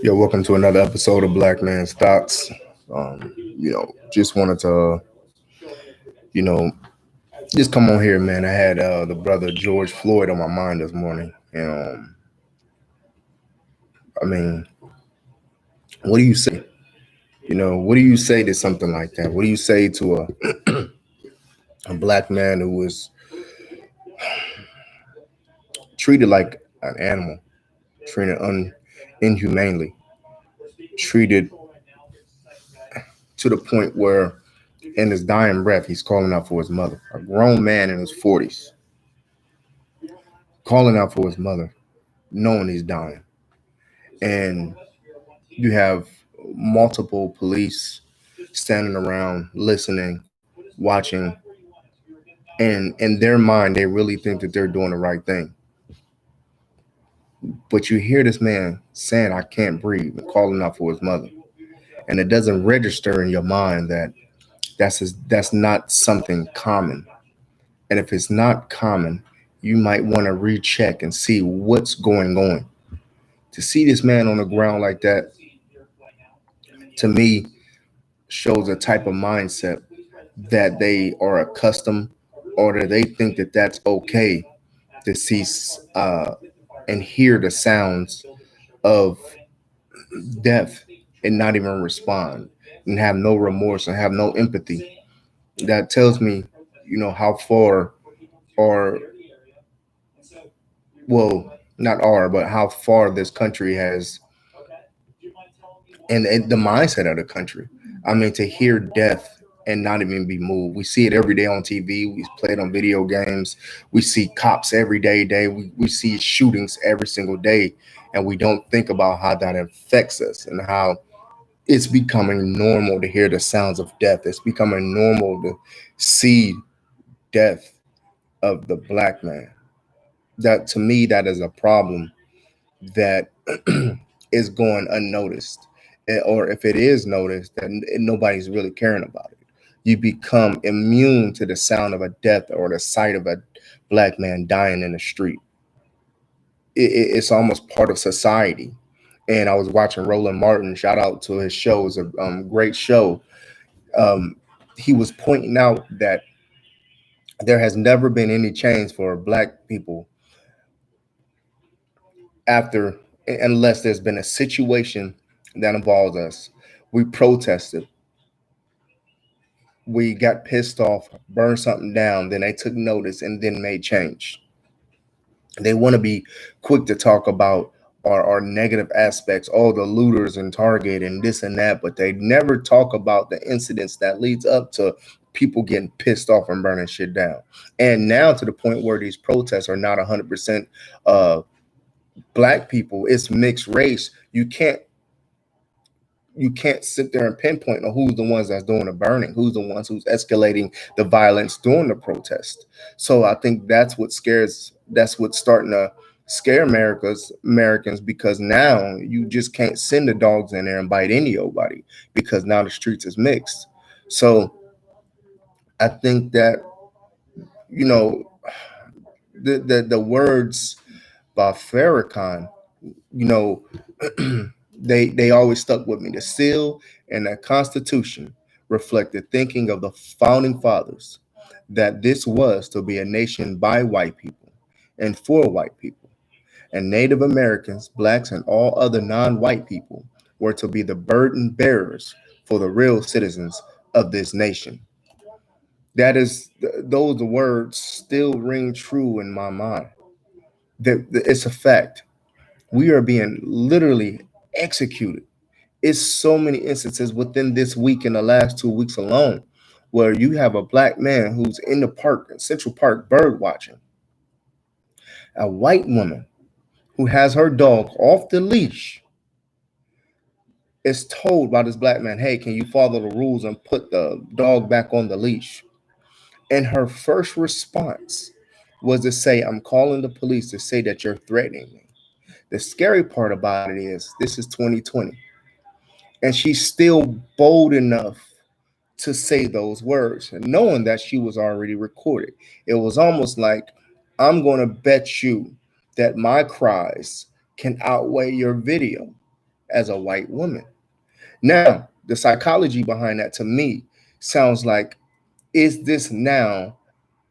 Yo, welcome to another episode of Black Man's Thoughts. Just wanted to, you know, just come on here, man. I had the brother George Floyd on my mind this morning. I mean, what do you say? What do you say to something like that? What do you say to a black man who was treated like an animal, treated inhumanely, treated to the point where in his dying breath, he's calling out for his mother, a grown man in his 40s, calling out for his mother, knowing he's dying. And you have multiple police standing around, listening, watching, and in their mind, they really think that they're doing the right thing. But you hear this man saying, I can't breathe, and calling out for his mother. And it doesn't register in your mind that that's not something common. And if it's not common, you might want to recheck and see what's going on. To see this man on the ground like that, to me, shows a type of mindset that they are accustomed, or that they think that that's okay to see and hear the sounds of death and not even respond and have no remorse and have no empathy. That tells me, how far, or well, not are, but how far this country has, and the mindset of the country. I mean, to hear death and not even be moved. We see it every day on TV. We play it on video games. We see cops every day. We see shootings every single day, and we don't think about how that affects us and how it's becoming normal to hear the sounds of death. It's becoming normal to see death of the black man. That, to me, that is a problem that is going unnoticed. Or if it is noticed, then nobody's really caring about it. You become immune to the sound of a death or the sight of a black man dying in the street. It's almost part of society. And I was watching Roland Martin. Shout out to his show. It's a great show. Um, he was pointing out that there has never been any change for black people after, unless there's been a situation that involves us. We protested, we got pissed off, burned something down, then they took notice and then made change. They want to be quick to talk about our negative aspects, all the looters in Target and this and that, but they never talk about the incidents that leads up to people getting pissed off and burning shit down. And now to the point where these protests are not 100% black people, it's mixed race. You can't sit there and pinpoint on who's the ones that's doing the burning, who's the ones who's escalating the violence during the protest. So I think that's what's starting to scare Americans, because now you just can't send the dogs in there and bite anybody, because now the streets is mixed. So I think that, you know, the words by Farrakhan, you know, they always stuck with me. The seal and the Constitution reflect the thinking of the founding fathers, that this was to be a nation by white people and for white people, and Native Americans, blacks, and all other non-white people were to be the burden bearers for the real citizens of this nation. Those words still ring true in my mind. It's a fact. We are being literally executed. It's so many instances within this week, in the last 2 weeks alone, where you have a black man who's in the park, in Central Park, bird watching. A white woman who has her dog off the leash is told by this black man, hey, can you follow the rules and put the dog back on the leash? And her first response was to say, I'm calling the police to say that you're threatening me. The scary part about it is this is 2020, and she's still bold enough to say those words, knowing that she was already recorded. It was almost like, I'm going to bet you that my cries can outweigh your video. as a white woman. Now, the psychology behind that to me sounds like, is this now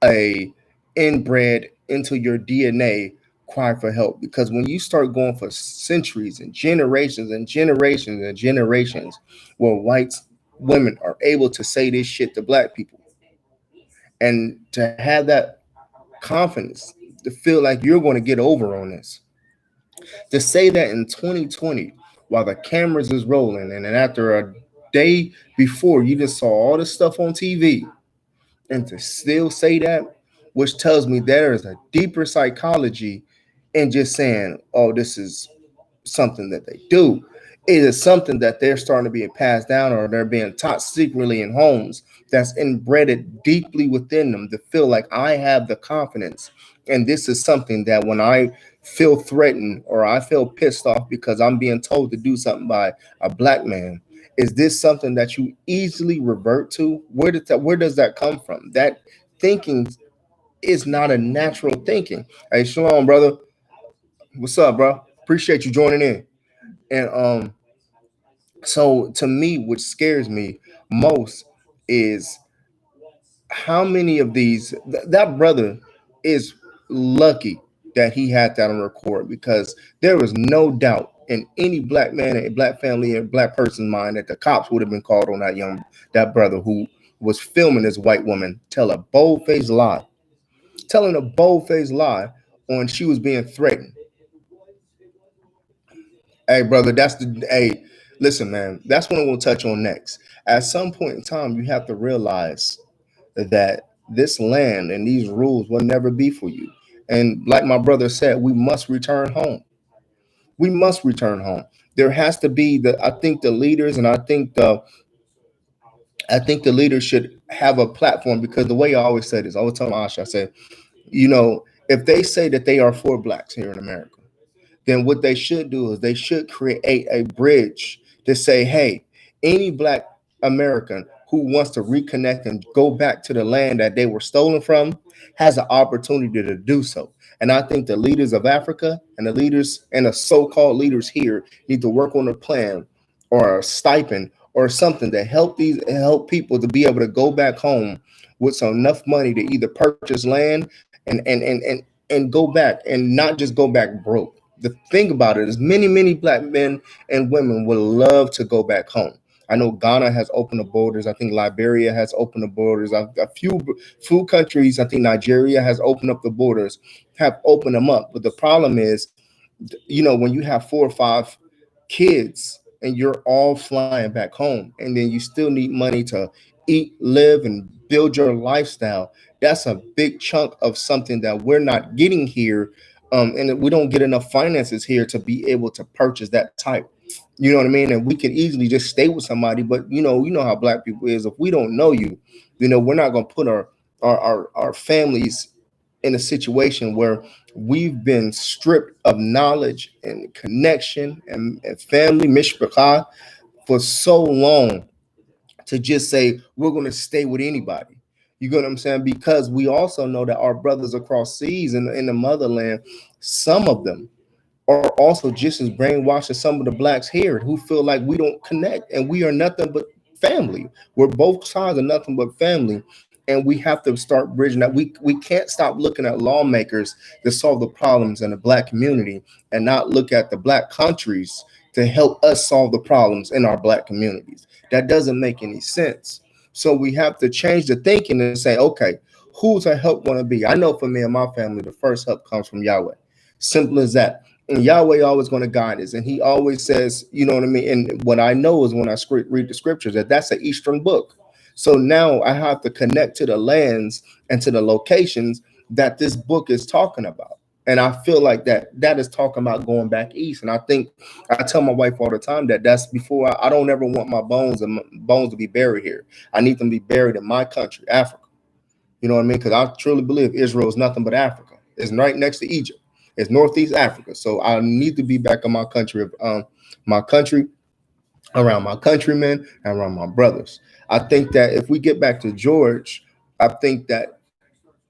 a inbred into your DNA cry for help? Because when you start going for centuries and generations and generations and generations, where white women are able to say this shit to black people, and to have that confidence to feel like you're going to get over on this, to say that in 2020 while the cameras is rolling, and then after a day before you just saw all this stuff on TV, and to still say that, which tells me there is a deeper psychology in just saying, oh, this is something that they do. It is something that they're starting to be passed down, or they're being taught secretly in homes, that's embedded deeply within them to feel like I have the confidence. And this is something that when I feel threatened or I feel pissed off because I'm being told to do something by a black man, is this something that you easily revert to? Where does that come from? That thinking is not a natural thinking. Hey, Shalom, brother. What's up, bro? Appreciate you joining in. And so to me, what scares me most is how many of these that brother is lucky that he had that on record, because there was no doubt in any black man and black family and black person's mind that the cops would have been called on that brother who was filming this white woman telling a bold-faced lie on she was being threatened. Hey, brother, listen, man, that's what I'm going to touch on next. At some point in time, you have to realize that this land and these rules will never be for you. And like my brother said, we must return home. We must return home. There has to be I think the leaders, and I think the leaders should have a platform, because the way I always say this, I always tell Asha, I said, if they say that they are for blacks here in America, then what they should do is they should create a bridge to say, hey, any black American who wants to reconnect and go back to the land that they were stolen from has an opportunity to do so. And I think the leaders of Africa and the leaders and the so-called leaders here need to work on a plan or a stipend or something to help people to be able to go back home with some enough money to either purchase land and go back, and not just go back broke. The thing about it is many black men and women would love to go back home. I know Ghana has opened the borders. I think Liberia has opened the borders. A few countries, I think Nigeria has opened up the borders, have opened them up. But the problem is, when you have 4 or 5 kids and you're all flying back home, and then you still need money to eat, live, and build your lifestyle, that's a big chunk of something that we're not getting here. And we don't get enough finances here to be able to purchase that type. You know what I mean? And we can easily just stay with somebody, but you know how black people is. If we don't know you, we're not gonna put our families in a situation where we've been stripped of knowledge and connection and family mishpachah for so long, to just say we're going to stay with anybody. You get what I'm saying? Because we also know that our brothers across seas in the motherland, some of them are also just as brainwashed as some of the blacks here, who feel like we don't connect and we are nothing but family. We're both sides of nothing but family. And we have to start bridging that. We can't stop looking at lawmakers to solve the problems in the black community, and not look at the black countries to help us solve the problems in our black communities. That doesn't make any sense. So we have to change the thinking and say, okay, who's our help going to be? I know for me and my family, the first help comes from Yahweh. Simple as that. And Yahweh always going to guide us. And he always says, you know what I mean? And what I know is when I read the scriptures, that's an Eastern book. So now I have to connect to the lands and to the locations that this book is talking about. And I feel like that is talking about going back east. And I think I tell my wife all the time that that's before I don't ever want my bones to be buried here. I need them to be buried in my country, Africa. You know what I mean? Because I truly believe Israel is nothing but Africa. It's right next to Egypt. It's Northeast Africa. So I need to be back in my country, around my countrymen, and around my brothers. I think that if we get back to George, I think that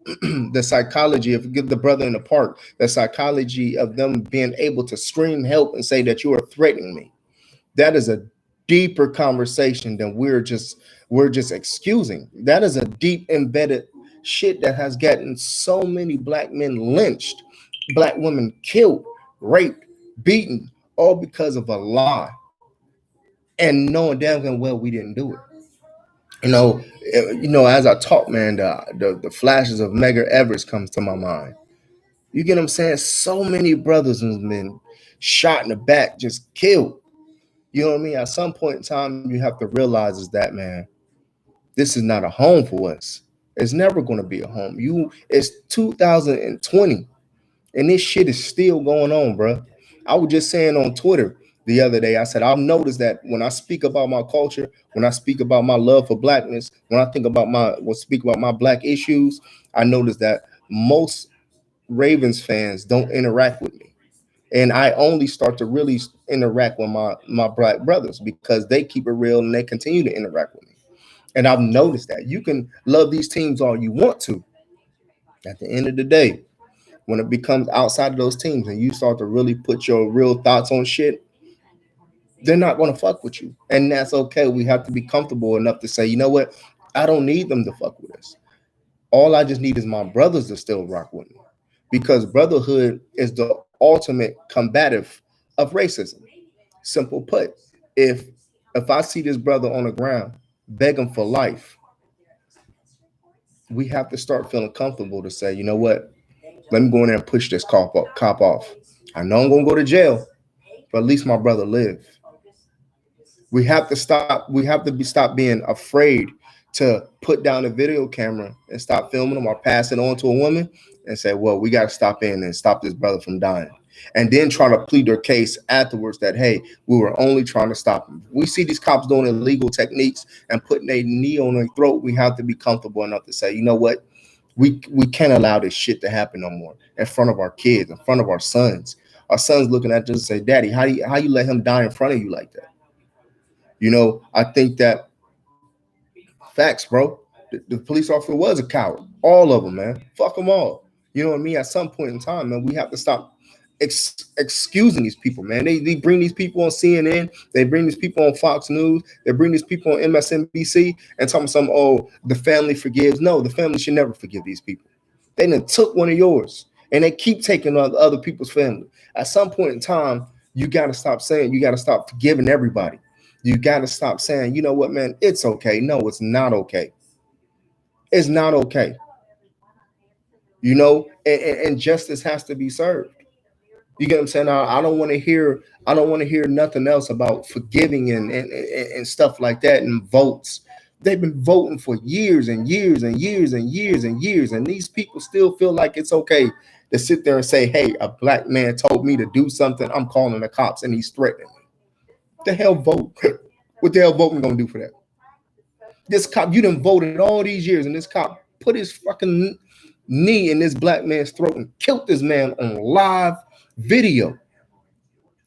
the psychology, if we give the brother in the park, the psychology of them being able to scream help and say that you are threatening me. That is a deeper conversation than we're just excusing. That is a deep embedded shit that has gotten so many black men lynched, black women killed, raped, beaten, all because of a lie, and knowing damn well we didn't do it. As I talk, man, the flashes of Mega Evers comes to my mind. You get what I'm saying? So many brothers and men shot in the back, just killed. You know what I mean? At some point in time, you have to realize is that, man, this is not a home for us. It's never going to be a home. It's 2020, and this shit is still going on, bro. I was just saying on Twitter the other day, I said, I've noticed that when I speak about my culture, when I speak about my love for blackness, when I speak about my black issues, I noticed that most Ravens fans don't interact with me. And I only start to really interact with my black brothers because they keep it real and they continue to interact with me. And I've noticed that you can love these teams all you want to. At the end of the day, when it becomes outside of those teams and you start to really put your real thoughts on shit, they're not going to fuck with you. And that's okay. We have to be comfortable enough to say, you know what? I don't need them to fuck with us. All I just need is my brothers to still rock with me. Because brotherhood is the ultimate combative of racism. Simple put, if if I see this brother on the ground begging for life, we have to start feeling comfortable to say, you know what? Let me go in there and push this cop off. I know I'm gonna go to jail, but at least my brother live. We have to stop. We have to stop being afraid to put down a video camera and stop filming them or pass it on to a woman and say, well, we got to stop in and stop this brother from dying. And then try to plead their case afterwards that, hey, we were only trying to stop him. We see these cops doing illegal techniques and putting a knee on their throat. We have to be comfortable enough to say, you know what? We can't allow this shit to happen no more in front of our kids, in front of our sons. Our sons looking at us and say, Daddy, how you let him die in front of you like that? I think that facts, bro. The police officer was a coward. All of them, man. Fuck them all. You know what I mean? At some point in time, man, we have to stop excusing these people, man. They bring these people on CNN. They bring these people on Fox News. They bring these people on MSNBC and tell them some, oh, the family forgives. No, the family should never forgive these people. They done took one of yours and they keep taking other people's family. At some point in time, you got to stop saying, you got to stop forgiving everybody. You got to stop saying, you know what, man, it's okay. No, it's not okay. It's not okay. And justice has to be served. You get what I'm saying? I don't want to hear. I don't want to hear nothing else about forgiving and stuff like that and votes. They've been voting for years and years and years and years and years, and these people still feel like it's okay to sit there and say, "Hey, a black man told me to do something. I'm calling the cops, and he's threatening me." The hell vote? What the hell voting gonna do for that? This cop, you done voted all these years, and this cop put his fucking knee in this black man's throat and killed this man on live video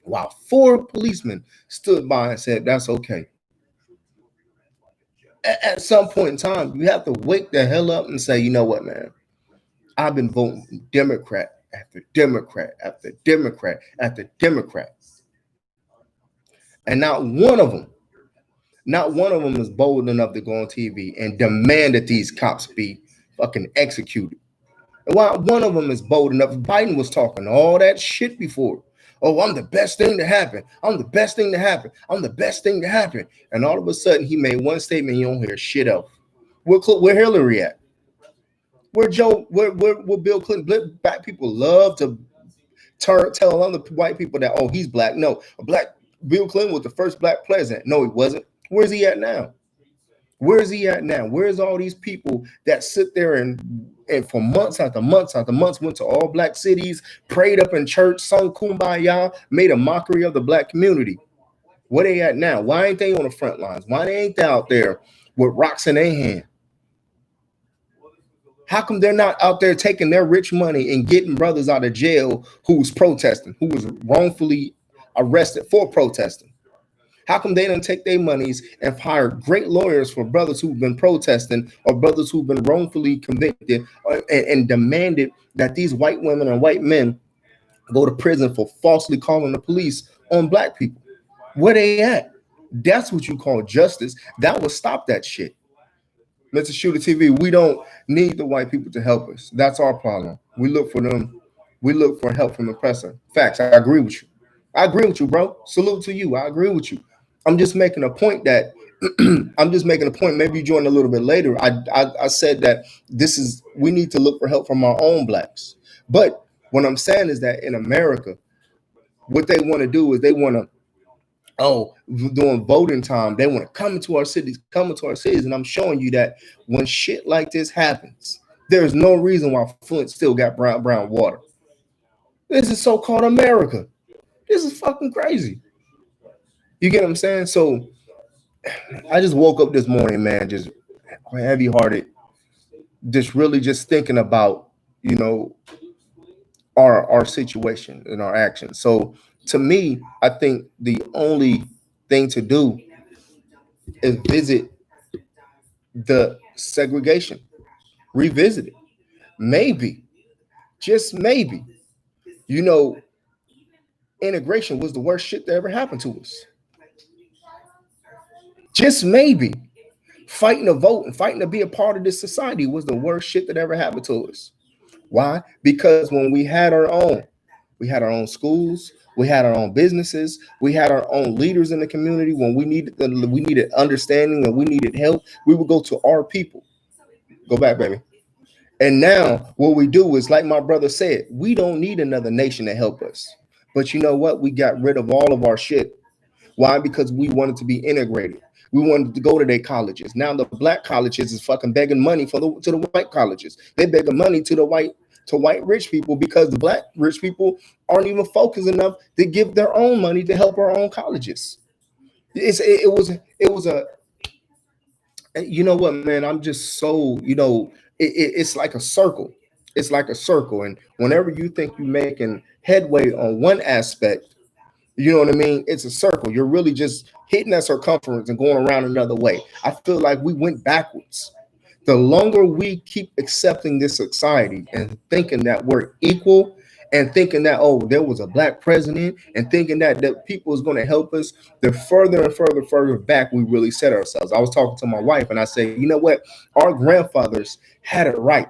while 4 policemen stood by and said, that's okay. At some point in time, you have to wake the hell up and say, you know what, man? I've been voting Democrat after Democrat after Democrat after Democrat. And not one of them is bold enough to go on TV and demand that these cops be fucking executed. And while one of them is bold enough, Biden was talking all that shit before. Oh, I'm the best thing to happen. I'm the best thing to happen. I'm the best thing to happen. And all of a sudden, he made one statement. You don't hear shit else. Where Hillary at? Where Bill Clinton? Black people love to tell other white people that, oh, he's black. No, Bill Clinton was the first black president. No, he wasn't. Where's he at now? Where's he at now? Where's all these people that sit there and for months after months after months went to all black cities, prayed up in church, sung kumbaya, made a mockery of the black community? Where they at now? Why ain't they on the front lines? Why they ain't out there with rocks in their hand? How come they're not out there taking their rich money and getting brothers out of jail who was protesting, who was wrongfully arrested for protesting? How come they don't take their monies and hire great lawyers for brothers who've been protesting or brothers who've been wrongfully convicted and demanded that these white women and white men go to prison for falsely calling the police on black people? Where they at? That's what you call justice. That will stop that shit. Mr. Shooter TV, we don't need the white people to help us. That's our problem. We look for them. We look for help from the oppressor. Facts. I agree with you. I agree with you, bro. Salute to you. I agree with you. I'm just making a point that I'm just making a point. Maybe you joined a little bit later. I said that this is we need to look for help from our own blacks. But what I'm saying is that in America, what they want to do is they want to during voting time, they want to come into our cities, and I'm showing you that when shit like this happens, there's no reason why Flint still got brown water. This is so-called America. This is fucking crazy. You get what I'm saying? So I just woke up this morning, man, just heavy hearted, just really just thinking about, you know, our situation and our actions. So to me, I think the only thing to do is visit the segregation, revisit it. Maybe, just maybe, you know, integration was the worst shit that ever happened to us. Just maybe. Fighting to vote and fighting to be a part of this society was the worst shit that ever happened to us. Why? Because when we had our own schools, we had our own businesses, we had our own leaders in the community. When we needed understanding and we needed help, we would go to our people. Go back, baby. And now what we do is, like my brother said, we don't need another nation to help us. But you know what? We got rid of all of our shit. Why? Because we wanted to be integrated. We wanted to go to their colleges. Now the black colleges is fucking begging money to the white colleges. They begging money to white rich people because the black rich people aren't even focused enough to give their own money to help our own colleges. It was a you know what, man, I'm just so, it's like a circle. It's like a circle. And whenever you think you're making headway on one aspect, you know what I mean? It's a circle. You're really just hitting that circumference and going around another way. I feel like we went backwards. The longer we keep accepting this society and thinking that we're equal and thinking that, oh, there was a black president and thinking that people is going to help us, the further and further back we really set ourselves. I was talking to my wife and I said, you know what? Our grandfathers had it right.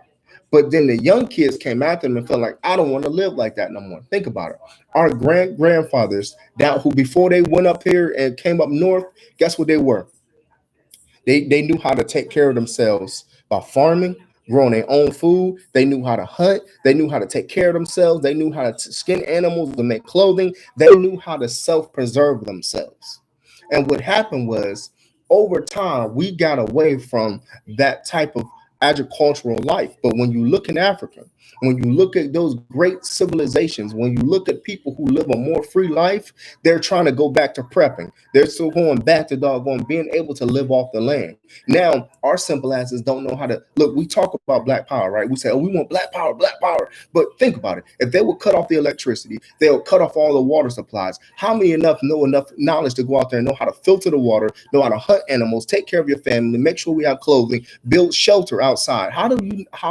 But then the young kids came after them and felt like, I don't want to live like that no more. Think about it. Our grandfathers that who before they went up here and came up north, guess what they were? They knew how to take care of themselves by farming, growing their own food. They knew how to hunt. They knew how to take care of themselves. They knew how to skin animals and make clothing. They knew how to self-preserve themselves. And what happened was, over time, we got away from that type of agricultural life. But when you look in Africa, when you look at those great civilizations, when you look at people who live a more free life, they're trying to go back to prepping. They're still going back to doggone being able to live off the land. Now, our simple asses don't know how to look. We talk about black power, right? We say, oh, we want black power, black power. But think about it. If they would cut off the electricity, they'll cut off all the water supplies. How many know enough knowledge to go out there and know how to filter the water, know how to hunt animals, take care of your family, make sure we have clothing, build shelter outside? How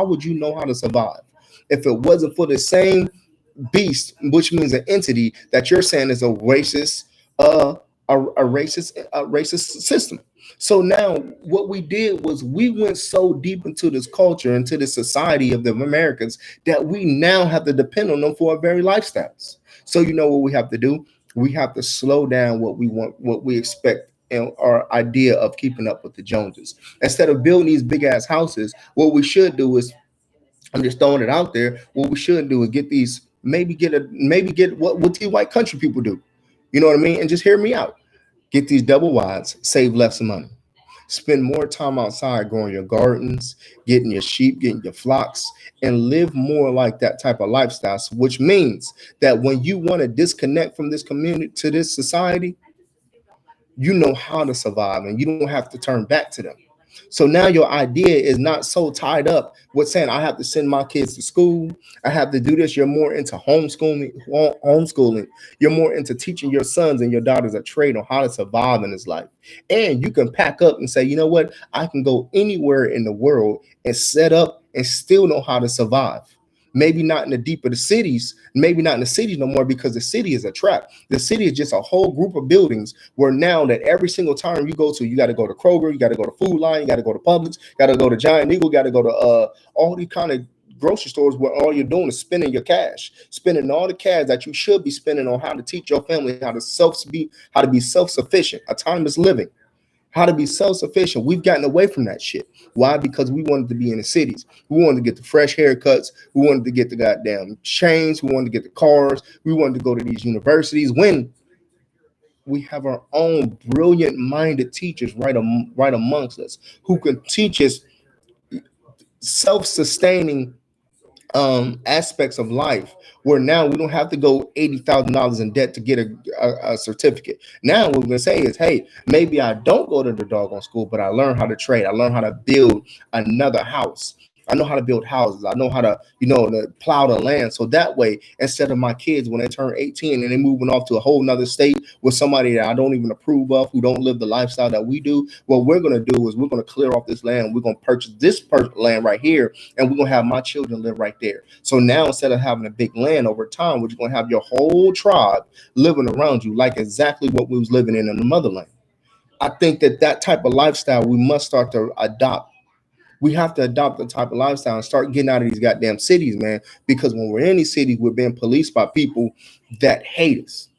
would you know how to survive if it wasn't for the same beast, which means an entity that you're saying is a racist, racist system? So now what we did was we went so deep into this culture, into this society of the Americans, that we now have to depend on them for our very lifestyles. So you know what we have to do? We have to slow down what we want, what we expect, and our idea of keeping up with the Joneses. Instead of building these big ass houses, what we should do is, I'm just throwing it out there. What we should do is get these, maybe get what the white country people do. You know what I mean? And just hear me out. Get these double wides, save less money. Spend more time outside growing your gardens, getting your sheep, getting your flocks, and live more like that type of lifestyle. Which means that when you want to disconnect from this community to this society, you know how to survive and you don't have to turn back to them. So now your idea is not so tied up with saying I have to send my kids to school, I have to do this. You're more into homeschooling. You're more into teaching your sons and your daughters a trade on how to survive in this life. And you can pack up and say, you know what? I can go anywhere in the world and set up and still know how to survive. Maybe not in the deep of the cities, maybe not in the cities no more, because the city is a trap. The city is just a whole group of buildings where now that every single time you go to, you got to go to Kroger, you got to go to Food Line, you got to go to Publix, got to go to Giant Eagle, got to go to all these kind of grocery stores where all you're doing is spending your cash, spending all the cash that you should be spending on how to teach your family how to be self-sufficient. A time is living. How to be self-sufficient. We've gotten away from that shit. Why? Because we wanted to be in the cities. We wanted to get the fresh haircuts. We wanted to get the goddamn chains. We wanted to get the cars. We wanted to go to these universities when we have our own brilliant-minded teachers right amongst us who can teach us self-sustaining aspects of life, where now we don't have to go $80,000 in debt to get a certificate. Now what we're gonna say is, hey, maybe I don't go to the doggone school, but I learn how to trade. I learn how to build another house. I know how to build houses. I know how to, to plow the land. So that way, instead of my kids, when they turn 18 and they're moving off to a whole nother state with somebody that I don't even approve of, who don't live the lifestyle that we do, what we're going to do is we're going to clear off this land. We're going to purchase this land right here, and we're going to have my children live right there. So now, instead of having a big land over time, we're going to have your whole tribe living around you, like exactly what we was living in the motherland. I think that type of lifestyle we must start to adopt. We have to adopt the type of lifestyle and start getting out of these goddamn cities, man. Because when we're in these cities, we're being policed by people that hate us,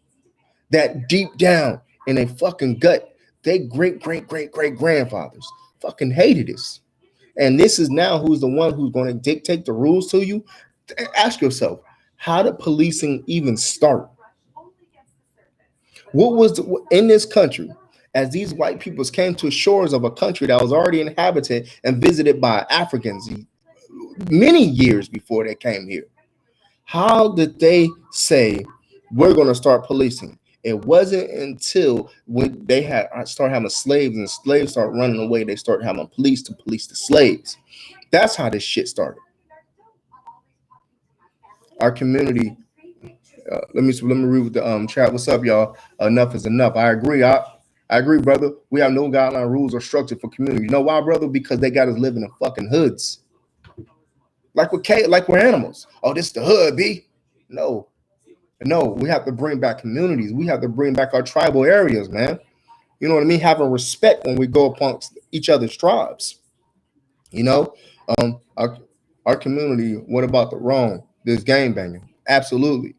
that deep down in a fucking gut, they great grandfathers fucking hated us. And this is now who's the one who's going to dictate the rules to you. Ask yourself, how did policing even start? What was in this country? As these white peoples came to the shores of a country that was already inhabited and visited by Africans many years before they came here, how did they say we're going to start policing? It wasn't until when they had started having slaves and slaves started running away, they started having police to police the slaves. That's how this shit started. Our community. Let me read with the chat. What's up, y'all? Enough is enough. I agree. I agree, brother. We have no guideline, rules, or structure for community. You know why, brother? Because they got us living in fucking hoods. Like we're animals. Oh, this is the hood, B. No. We have to bring back communities. We have to bring back our tribal areas, man. You know what I mean? Having respect when we go amongst each other's tribes. Our community, what about the wrong? This game banging. Absolutely.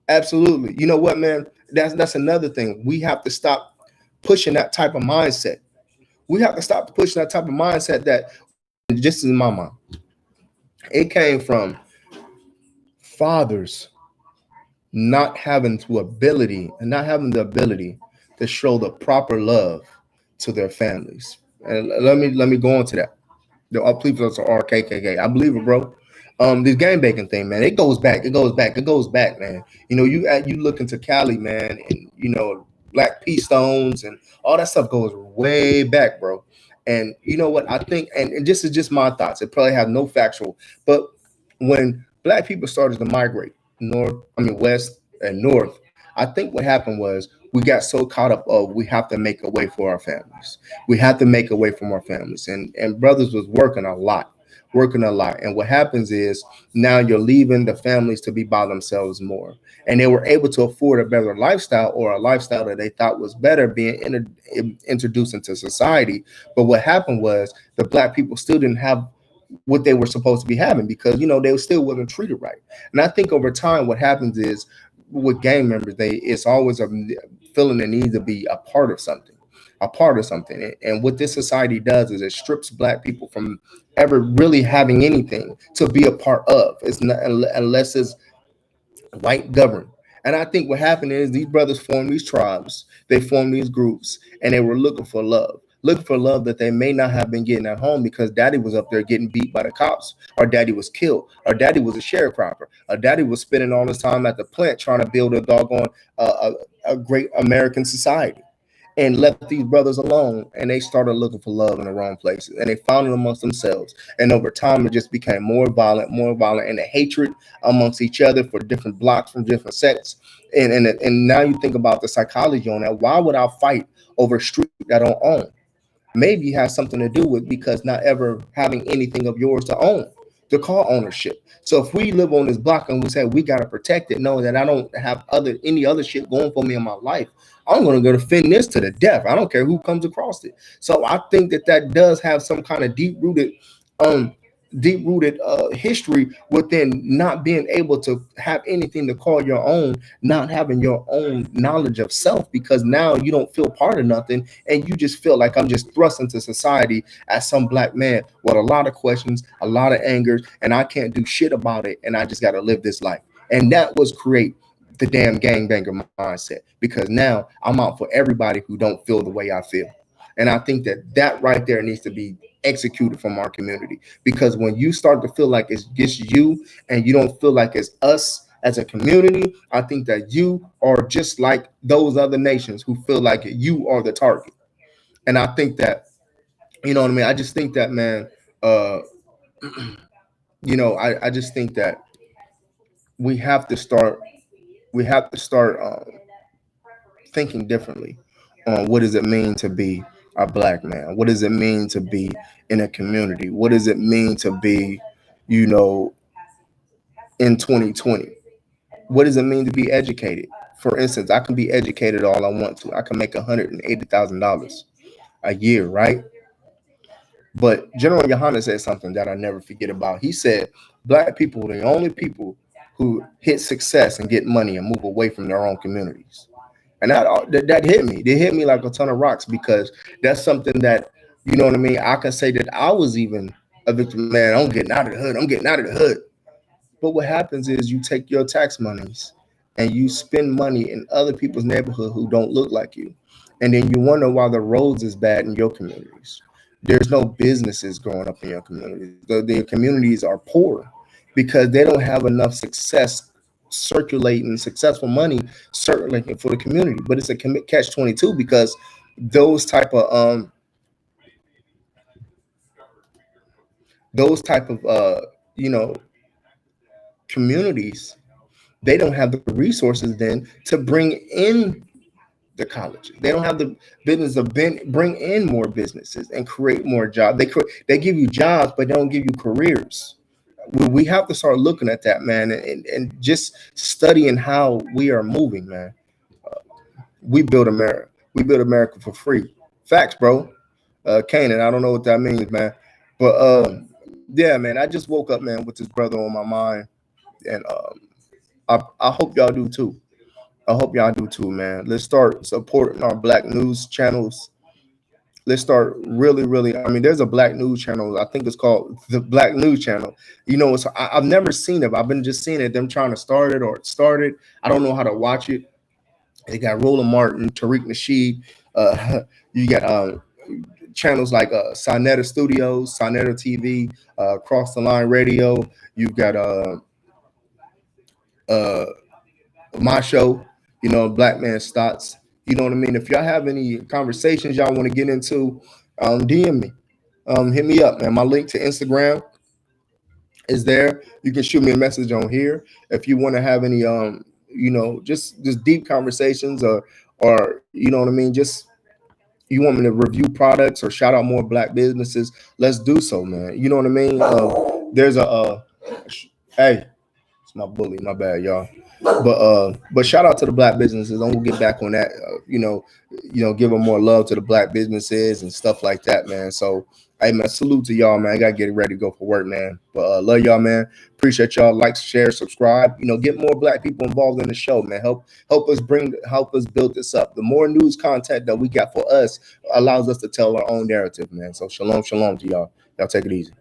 You know what, man? That's another thing. We have to stop pushing that type of mindset. We have to stop pushing that type of mindset that, just in my mind, it came from fathers not having the ability to show the proper love to their families. And let me go into that. The people are RKKK. I believe it, bro. This game bacon thing, man, it goes back, man. You look into Cali, man, and Black Pea Stones and all that stuff goes way back, bro. And you know what? I think, and this is just my thoughts. It probably have no factual, but when Black people started to migrate west and north, I think what happened was we got so caught up of we have to make a way for our families. We have to make a way from our families, and brothers was working a lot. And what happens is now you're leaving the families to be by themselves more. And they were able to afford a better lifestyle, or a lifestyle that they thought was better being introduced into society. But what happened was the Black people still didn't have what they were supposed to be having, because they still wasn't treated right. And I think over time what happens is with gang members, it's always a feeling the need to be a part of something. And what this society does is it strips Black people from ever really having anything to be a part of. It's not, unless it's white governed. And I think what happened is these brothers formed these tribes, they formed these groups, and they were looking for love that they may not have been getting at home, because daddy was up there getting beat by the cops, or daddy was killed, or daddy was a sharecropper, or daddy was spending all his time at the plant trying to build a doggone a great American society, and left these brothers alone, and they started looking for love in the wrong places, and they found it amongst themselves. And over time it just became more violent, and the hatred amongst each other for different blocks from different sects. And now you think about the psychology on that. Why would I fight over a street that I don't own? Maybe it has something to do with because not ever having anything of yours to own, the car ownership. So if we live on this block and we say we gotta protect it, knowing that I don't have any other shit going for me in my life, I'm gonna go defend this to the death. I don't care who comes across it. So I think that that does have some kind of um deep rooted history within not being able to have anything to call your own, not having your own knowledge of self, because now you don't feel part of nothing and you just feel like I'm just thrust into society as some black man with a lot of questions, a lot of angers, and I can't do shit about it, and I just got to live this life. And that was create the damn gangbanger mindset, because now I'm out for everybody who don't feel the way I feel. And I think that that right there needs to be executed from our community, because when you start to feel like it's just you and you don't feel like it's us as a community, I think that you are just like those other nations who feel like you are the target. And I think that, you know what I mean? I just think that, man, uh, I just think that we have to start, thinking differently on what does it mean to be a black man? What does it mean to be in a community? What does it mean to be, you know, in 2020? What does it mean to be educated? For instance, I can be educated all I want to. I can make $180,000 a year, right? But General Yohana said something that I never forget about. He said, Black people are the only people who hit success and get money and move away from their own communities. And that hit me. It hit me like a ton of rocks, because that's something that, you know what I mean? I can say that I was even a victim. Man, I'm getting out of the hood. I'm getting out of the hood. But what happens is you take your tax monies and you spend money in other people's neighborhood who don't look like you. And then you wonder why the roads is bad in your communities. There's no businesses growing up in your communities. The communities are poor because they don't have enough success circulating successful money circulating for the community. But it's a catch 22, because those type of those type of you know communities, they don't have the resources then to bring in the colleges. They don't have the business of bring in more businesses and create more jobs. They give you jobs, but they don't give you careers. We have to start looking at that, man, and just studying how we are moving, man. We build America. We build America for free. Facts, bro. Canaan, I don't know what that means, man. But yeah, man, I just woke up, man, with this brother on my mind. And I hope y'all do too. I hope y'all do too, man. Let's start supporting our black news channels. Let's start really, really. I mean, there's a black news channel. I think it's called the Black News Channel. You know, I've never seen it. I've been just seeing it. Them trying to start it or it started. I don't know how to watch it. They got Roland Martin, Tariq Nasheed. You got channels like Sonetta Studios, Sonetta TV, Cross the Line Radio. You've got uh, my show, Black Man Stotts. You know what I mean? If y'all have any conversations y'all want to get into, DM me. Hit me up, man. My link to Instagram is there. You can shoot me a message on here if you want to have any just deep conversations, or you know what I mean, just you want me to review products or shout out more black businesses, let's do so, man. You know what I mean? There's a hey, it's my bully, my bad, y'all. But shout out to the black businesses. I'm gonna get back on that. Give them more love to the black businesses and stuff like that, man. So, hey, man, salute to y'all, man. I gotta get ready to go for work, man. But love y'all, man. Appreciate y'all. Like, share, subscribe. Get more black people involved in the show, man. Help us build this up. The more news content that we got for us allows us to tell our own narrative, man. So, shalom, shalom to y'all. Y'all take it easy.